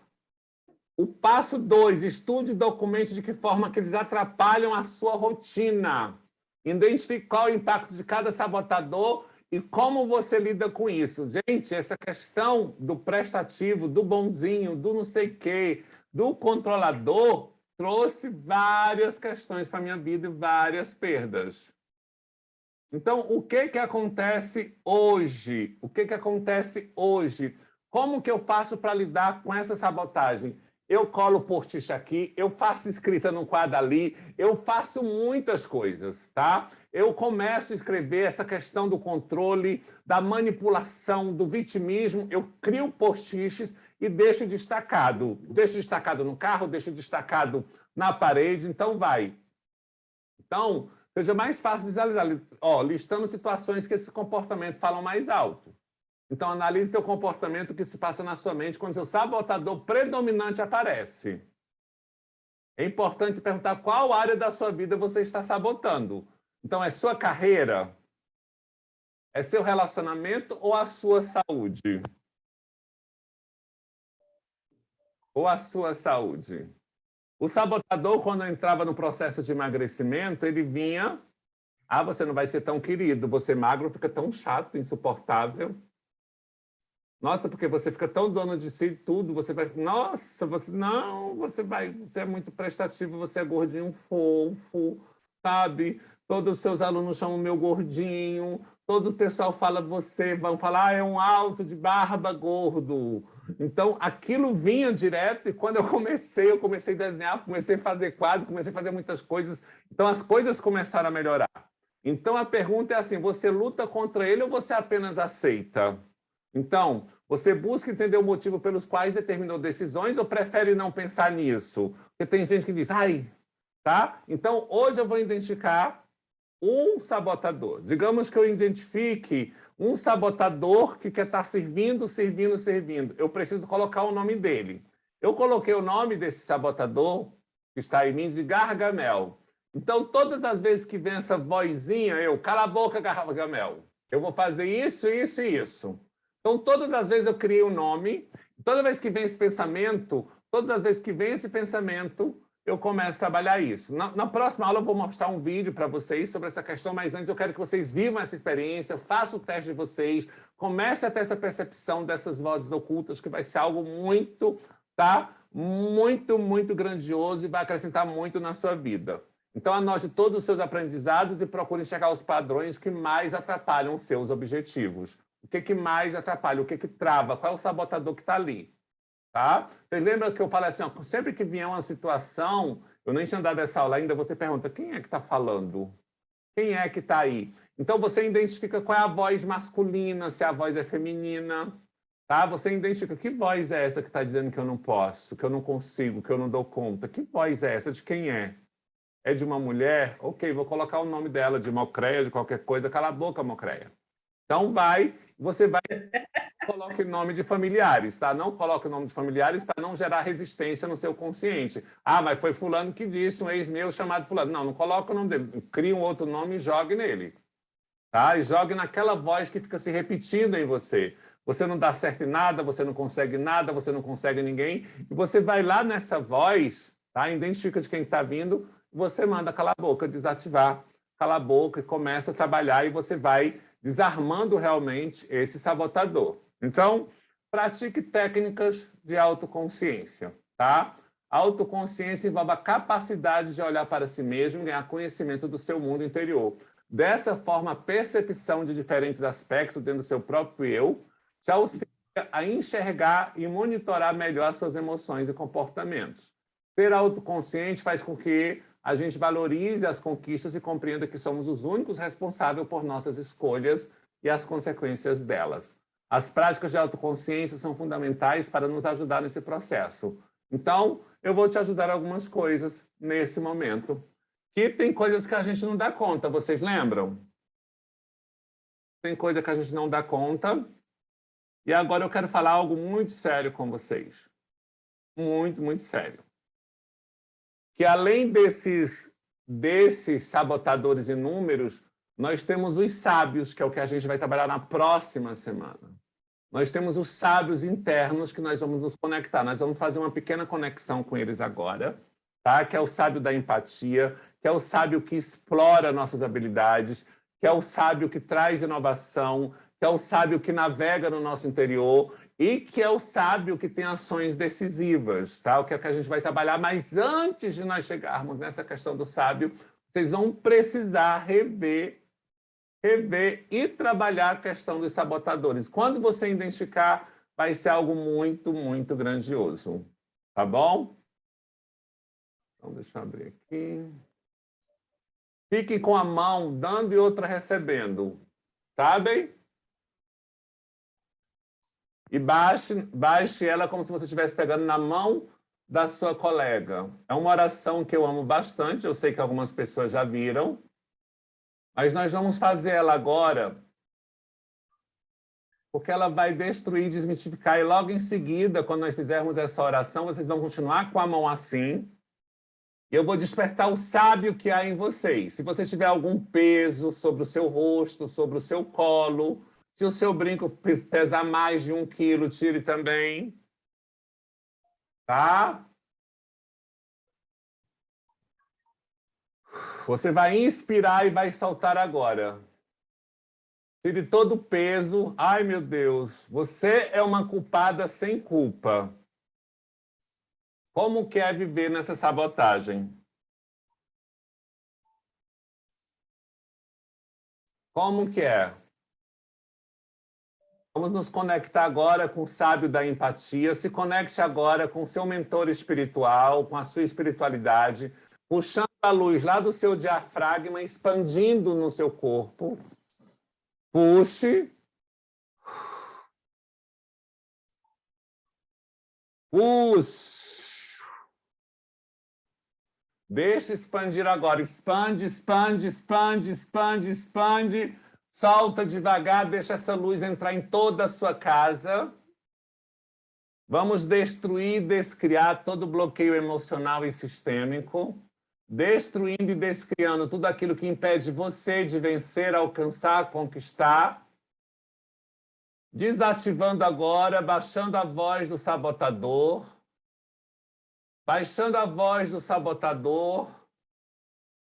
[SPEAKER 1] O passo 2, estude e documente de que forma que eles atrapalham a sua rotina. Identifique qual é o impacto de cada sabotador e como você lida com isso. Gente, essa questão do prestativo, do bonzinho, do não sei o quê, do controlador, trouxe várias questões para a minha vida e várias perdas. Então, o que acontece hoje? O que acontece hoje? Como que eu faço para lidar com essa sabotagem? Eu colo post-it aqui, eu faço escrita no quadro ali, eu faço muitas coisas, tá? Eu começo a escrever essa questão do controle, da manipulação, do vitimismo, eu crio post-its e deixo destacado. Deixo destacado no carro, deixo destacado na parede, então vai. Então, seja mais fácil visualizar, listando situações que esse comportamento falam mais alto. Então, analise seu comportamento, o que se passa na sua mente quando seu sabotador predominante aparece. É importante perguntar qual área da sua vida você está sabotando. Então, é sua carreira? É seu relacionamento ou a sua saúde? Ou a sua saúde? O sabotador, quando entrava no processo de emagrecimento, ele vinha... Ah, você não vai ser tão querido, você magro fica tão chato, insuportável. Nossa, porque você fica tão dono de si tudo, você vai... Nossa, você... Não, você é muito prestativo, você é gordinho fofo, sabe? Todos os seus alunos chamam meu gordinho, todo o pessoal fala você, vão falar, é um alto de barba gordo. Então, aquilo vinha direto e quando eu comecei a desenhar, comecei a fazer quadro, comecei a fazer muitas coisas. Então, as coisas começaram a melhorar. Então, a pergunta é assim, você luta contra ele ou você apenas aceita? Então, você busca entender o motivo pelos quais determinou decisões ou prefere não pensar nisso? Porque tem gente que diz, ai, tá? Então, hoje eu vou identificar um sabotador. Digamos que eu identifique um sabotador que quer estar servindo. Eu preciso colocar o nome dele. Eu coloquei o nome desse sabotador, que está em mim, de Gargamel. Então, todas as vezes que vem essa vozinha, cala a boca, Gargamel. Eu vou fazer isso, isso e isso. Então, todas as vezes eu criei um nome, toda vez que vem esse pensamento, eu começo a trabalhar isso. Na próxima aula eu vou mostrar um vídeo para vocês sobre essa questão, mas antes eu quero que vocês vivam essa experiência, façam o teste de vocês, comece a ter essa percepção dessas vozes ocultas, que vai ser algo muito, tá? Muito, muito grandioso e vai acrescentar muito na sua vida. Então, anote todos os seus aprendizados e procure enxergar os padrões que mais atrapalham os seus objetivos. O que mais atrapalha? O que trava? Qual é o sabotador que está ali? Tá? Vocês lembram que eu falei assim, ó, sempre que vier uma situação, eu nem tinha dado essa aula ainda, você pergunta, quem é que está falando? Quem é que está aí? Então, você identifica qual é a voz masculina, se a voz é feminina. Tá? Você identifica que voz é essa que está dizendo que eu não posso, que eu não consigo, que eu não dou conta. Que voz é essa? De quem é? É de uma mulher? Ok, vou colocar o nome dela, de Mocreia, de qualquer coisa. Cala a boca, Mocreia. Então, você vai... Coloque nome de familiares, tá? Não coloque o nome de familiares para não gerar resistência no seu consciente. Ah, mas foi fulano que disse, um ex meu chamado fulano. Não coloque o nome dele. Crie um outro nome e jogue nele. Tá? E jogue naquela voz que fica se repetindo em você. Você não dá certo em nada, você não consegue nada, você não consegue ninguém. E você vai lá nessa voz, tá? Identifica de quem está vindo, você manda calar a boca, desativar, cala a boca e começa a trabalhar e você vai desarmando realmente esse sabotador. Então, pratique técnicas de autoconsciência, tá? A autoconsciência envolve a capacidade de olhar para si mesmo e ganhar conhecimento do seu mundo interior. Dessa forma, a percepção de diferentes aspectos dentro do seu próprio eu te auxilia a enxergar e monitorar melhor suas emoções e comportamentos. Ser autoconsciente faz com que a gente valorize as conquistas e compreenda que somos os únicos responsáveis por nossas escolhas e as consequências delas. As práticas de autoconsciência são fundamentais para nos ajudar nesse processo. Então, eu vou te ajudar algumas coisas nesse momento. Que tem coisas que a gente não dá conta, vocês lembram? Tem coisa que a gente não dá conta. E agora eu quero falar algo muito sério com vocês. Muito, muito sério. Que além desses sabotadores inúmeros, nós temos os sábios, que é o que a gente vai trabalhar na próxima semana. Nós temos os sábios internos que nós vamos nos conectar. Nós vamos fazer uma pequena conexão com eles agora, tá? Que é o sábio da empatia, que é o sábio que explora nossas habilidades, que é o sábio que traz inovação, que é o sábio que navega no nosso interior e que é o sábio que tem ações decisivas, tá? O que é que a gente vai trabalhar, mas antes de nós chegarmos nessa questão do sábio, vocês vão precisar rever e trabalhar a questão dos sabotadores. Quando você identificar, vai ser algo muito, muito grandioso. Tá bom? Então, deixa eu abrir aqui. Fiquem com a mão dando e outra recebendo. Sabem? E baixe ela como se você estivesse pegando na mão da sua colega. É uma oração que eu amo bastante, eu sei que algumas pessoas já viram, mas nós vamos fazer ela agora, porque ela vai destruir, desmitificar, e logo em seguida, quando nós fizermos essa oração, vocês vão continuar com a mão assim, E eu vou despertar o sábio que há em vocês. Se você tiver algum peso sobre o seu rosto, sobre o seu colo, se o seu brinco pesar mais de 1 quilo, tire também. Tá? Você vai inspirar e vai soltar agora. Tire todo o peso. Ai, meu Deus, você é uma culpada sem culpa. Como quer viver nessa sabotagem? Como que é? Vamos nos conectar agora com o sábio da empatia. Se conecte agora com o seu mentor espiritual, com a sua espiritualidade, puxando a luz lá do seu diafragma, expandindo no seu corpo. Puxe. Puxe. Deixa expandir agora. Expande, expande, expande, expande, expande. Solta devagar, deixa essa luz entrar em toda a sua casa. Vamos destruir e descriar todo o bloqueio emocional e sistêmico. Destruindo e descriando tudo aquilo que impede você de vencer, alcançar, conquistar. Desativando agora, baixando a voz do sabotador. Baixando a voz do sabotador.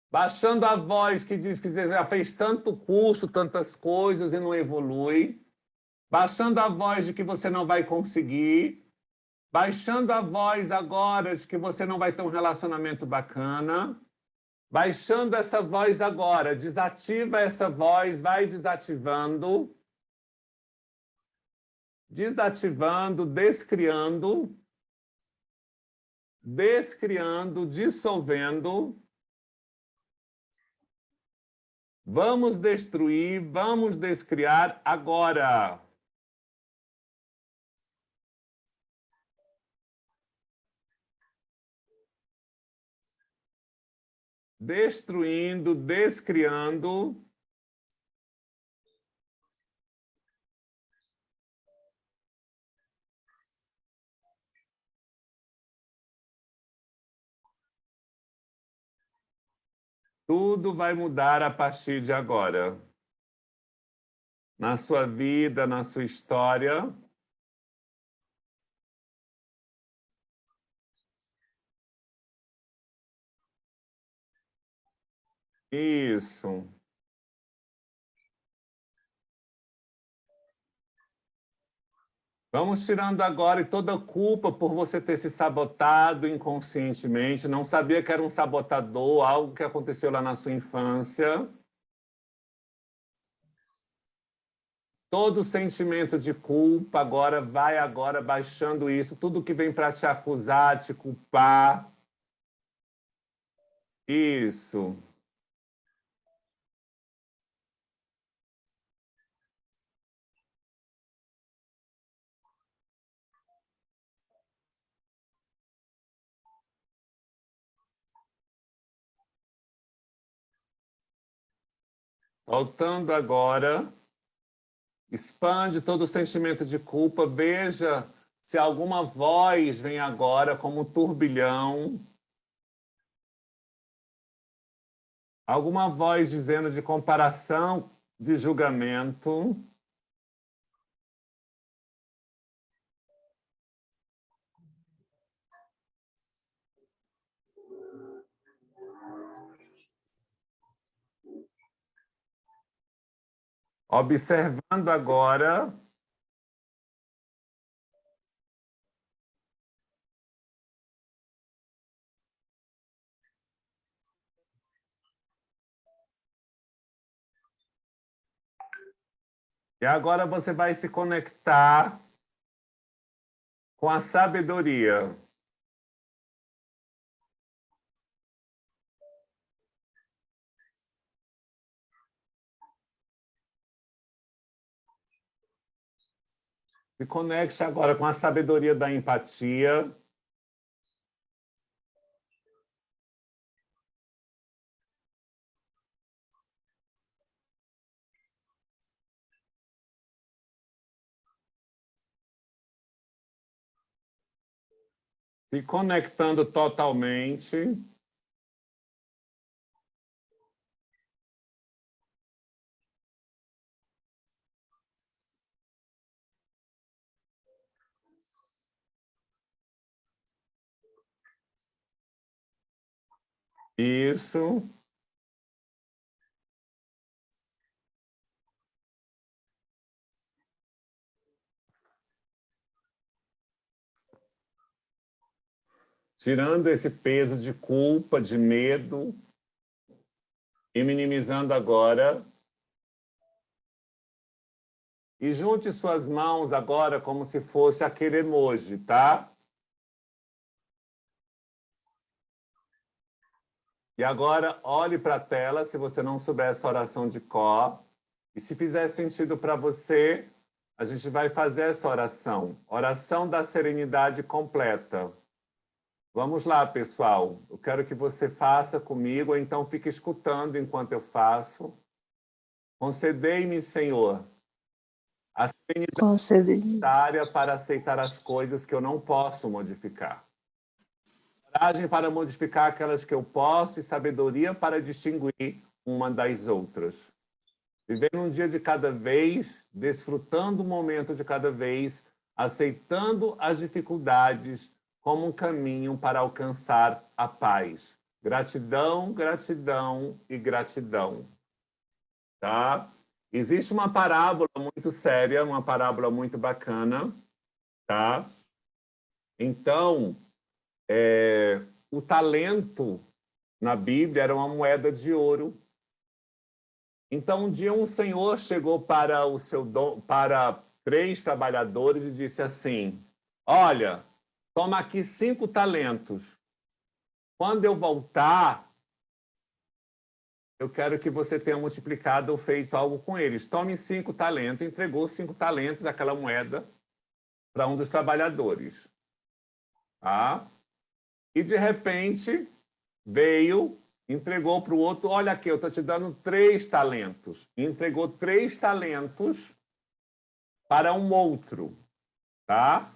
[SPEAKER 1] Baixando a voz que diz que você já fez tanto curso, tantas coisas e não evolui. Baixando a voz de que você não vai conseguir. Baixando a voz agora de que você não vai ter um relacionamento bacana. Baixando essa voz agora. Desativa essa voz, vai desativando. Desativando, descriando. Descriando, dissolvendo. Vamos destruir, vamos descriar agora. Destruindo, descriando. Tudo vai mudar a partir de agora. Na sua vida, na sua história. Isso. Vamos tirando agora e toda a culpa por você ter se sabotado inconscientemente, não sabia que era um sabotador, algo que aconteceu lá na sua infância. Todo sentimento de culpa agora vai agora baixando isso, tudo que vem para te acusar, te culpar. Isso. Voltando agora, expande todo o sentimento de culpa, veja se alguma voz vem agora como um turbilhão. Alguma voz dizendo de comparação, de julgamento. Observando agora. E agora você vai se conectar com a sabedoria. Se conecte agora com a sabedoria da empatia. Se conectando totalmente. Isso. Tirando esse peso de culpa, de medo, e minimizando agora. E junte suas mãos agora como se fosse aquele emoji, tá? E agora olhe para a tela, se você não souber essa oração de cor. E se fizer sentido para você, a gente vai fazer essa oração. Oração da serenidade completa. Vamos lá, pessoal. Eu quero que você faça comigo, ou então fique escutando enquanto eu faço. Concedei-me, Senhor, a serenidade necessária para aceitar as coisas que eu não posso modificar. Coragem para modificar aquelas que eu posso e sabedoria para distinguir uma das outras. Vivendo um dia de cada vez, desfrutando um momento de cada vez, aceitando as dificuldades como um caminho para alcançar a paz. Gratidão, gratidão e gratidão. Tá? Existe uma parábola muito séria, uma parábola muito bacana, tá? Então, o talento na Bíblia era uma moeda de ouro. Então, um dia um senhor chegou para para 3 trabalhadores e disse assim: olha, toma aqui 5 talentos. Quando eu voltar, eu quero que você tenha multiplicado ou feito algo com eles. Tome 5 talentos. Entregou 5 talentos daquela moeda para um dos trabalhadores. Tá? E, de repente, veio, entregou para o outro. Olha aqui, eu estou te dando 3 talentos. E entregou 3 talentos para um outro. Tá?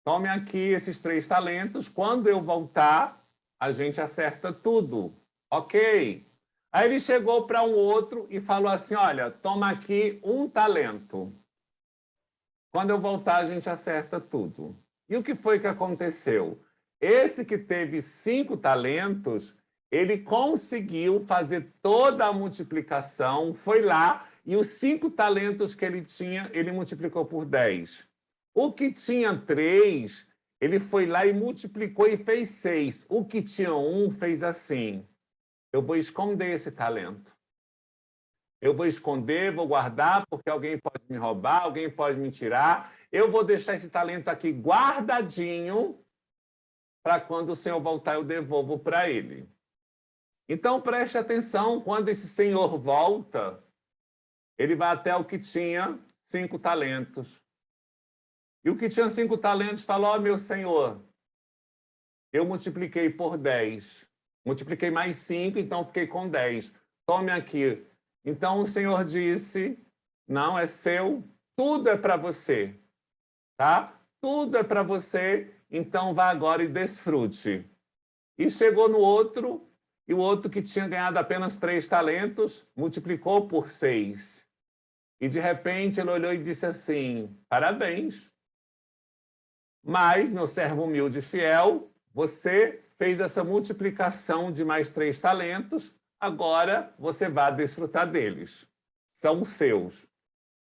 [SPEAKER 1] Tome aqui esses 3 talentos. Quando eu voltar, a gente acerta tudo. Ok? Aí ele chegou para um outro e falou assim: olha, toma aqui 1 talento. Quando eu voltar, a gente acerta tudo. E o que foi que aconteceu? Esse que teve 5 talentos, ele conseguiu fazer toda a multiplicação, foi lá, e os 5 talentos que ele tinha, ele multiplicou por 10. O que tinha 3, ele foi lá e multiplicou e fez 6. O que tinha 1 fez assim: eu vou esconder esse talento. Eu vou esconder, vou guardar, porque alguém pode me roubar, alguém pode me tirar. Eu vou deixar esse talento aqui guardadinho, para quando o Senhor voltar, eu devolvo para ele. Então, preste atenção, quando esse Senhor volta, ele vai até o que tinha 5 talentos. E o que tinha 5 talentos falou: ó, meu Senhor, eu multipliquei por 10. Multipliquei mais 5, então fiquei com 10. Tome aqui. Então o Senhor disse: não, é seu, tudo é para você. Tá? Tudo é para você, então vá agora e desfrute. E chegou no outro, e o outro que tinha ganhado apenas 3 talentos, multiplicou por 6. E de repente ele olhou e disse assim: parabéns. Mas, meu servo humilde e fiel, você fez essa multiplicação de mais 3 talentos, agora você vai desfrutar deles. São seus.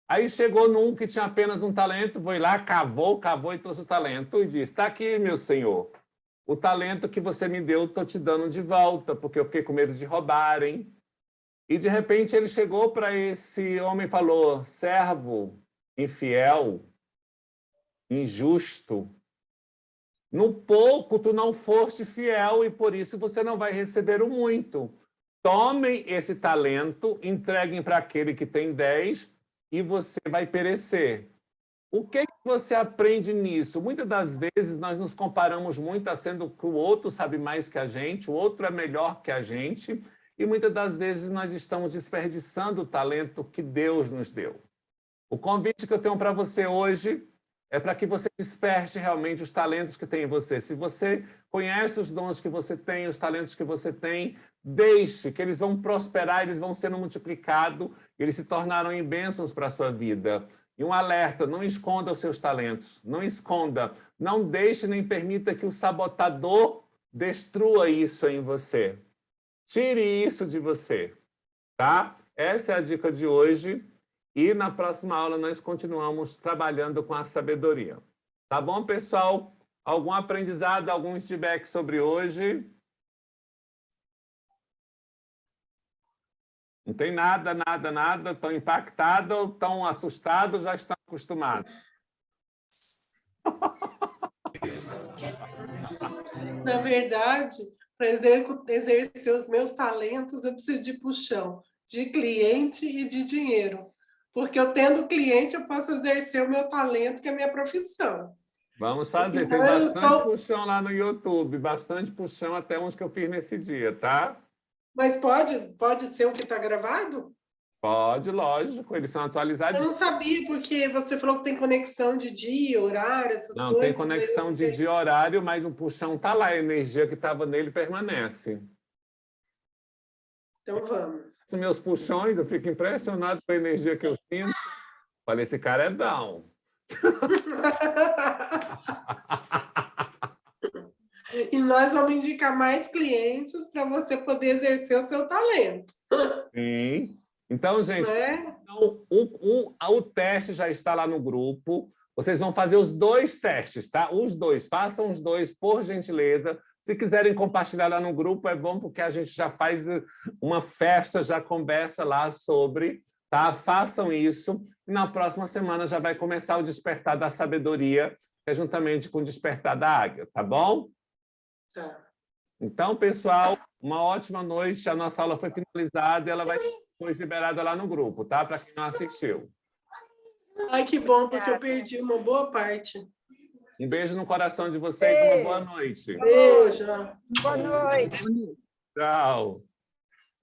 [SPEAKER 1] Aí chegou num que tinha apenas 1 talento, foi lá, cavou e trouxe o talento e disse: está aqui, meu senhor, o talento que você me deu, estou te dando de volta, porque eu fiquei com medo de roubarem. E de repente ele chegou para esse homem e falou: servo infiel, injusto, no pouco tu não foste fiel e por isso você não vai receber o muito. Tomem esse talento, entreguem para aquele que tem 10 e você vai perecer. O que você aprende nisso? Muitas das vezes nós nos comparamos muito achando que o outro sabe mais que a gente, o outro é melhor que a gente, e muitas das vezes nós estamos desperdiçando o talento que Deus nos deu. O convite que eu tenho para você hoje é para que você desperte realmente os talentos que tem em você. Se você conhece os dons que você tem, os talentos que você tem, deixe que eles vão prosperar, eles vão sendo multiplicados, eles se tornarão em bênçãos para a sua vida. E um alerta: não esconda os seus talentos, não esconda, não deixe nem permita que o sabotador destrua isso em você. Tire isso de você, tá? Essa é a dica de hoje. E na próxima aula nós continuamos trabalhando com a sabedoria. Tá bom, pessoal? Algum aprendizado, algum feedback sobre hoje? Não tem nada, nada, nada. Estão impactados, estão assustados, já estão acostumados.
[SPEAKER 7] Na verdade, para exercer os meus talentos, eu preciso de puxão, de cliente e de dinheiro. Porque eu tendo cliente, eu posso exercer o meu talento, que é a minha profissão.
[SPEAKER 1] Vamos fazer. Tem bastante puxão lá no YouTube, bastante puxão, até uns que eu fiz nesse dia, tá?
[SPEAKER 7] Mas pode ser o que está gravado?
[SPEAKER 1] Pode, lógico, eles são atualizados.
[SPEAKER 7] Eu não sabia, porque você falou que tem conexão de dia, horário, essas coisas.
[SPEAKER 1] Não, tem conexão de dia e horário, mas o puxão está lá, a energia que estava nele permanece.
[SPEAKER 7] Então vamos.
[SPEAKER 1] Os meus puxões, eu fico impressionado com a energia que eu sinto. Falei, esse cara é down.
[SPEAKER 7] E nós vamos indicar mais clientes para você poder exercer o seu talento.
[SPEAKER 1] Sim. Então, gente,
[SPEAKER 7] Né?
[SPEAKER 1] então, o teste já está lá no grupo. Vocês vão fazer os 2 testes, tá? Os 2. Façam os 2, por gentileza. Se quiserem compartilhar lá no grupo, é bom, porque a gente já faz uma festa, já conversa lá sobre, tá? Façam isso. E na próxima semana já vai começar o Despertar da Sabedoria, que é juntamente com o Despertar da Águia, tá bom?
[SPEAKER 7] Tá.
[SPEAKER 1] Então, pessoal, uma ótima noite. A nossa aula foi finalizada e ela vai ser depois liberada lá no grupo, tá? Para quem não assistiu.
[SPEAKER 7] Ai, que bom, porque eu perdi uma boa parte.
[SPEAKER 1] Um beijo no coração de vocês e uma boa noite.
[SPEAKER 7] Beijo.
[SPEAKER 8] Boa noite.
[SPEAKER 1] Tchau.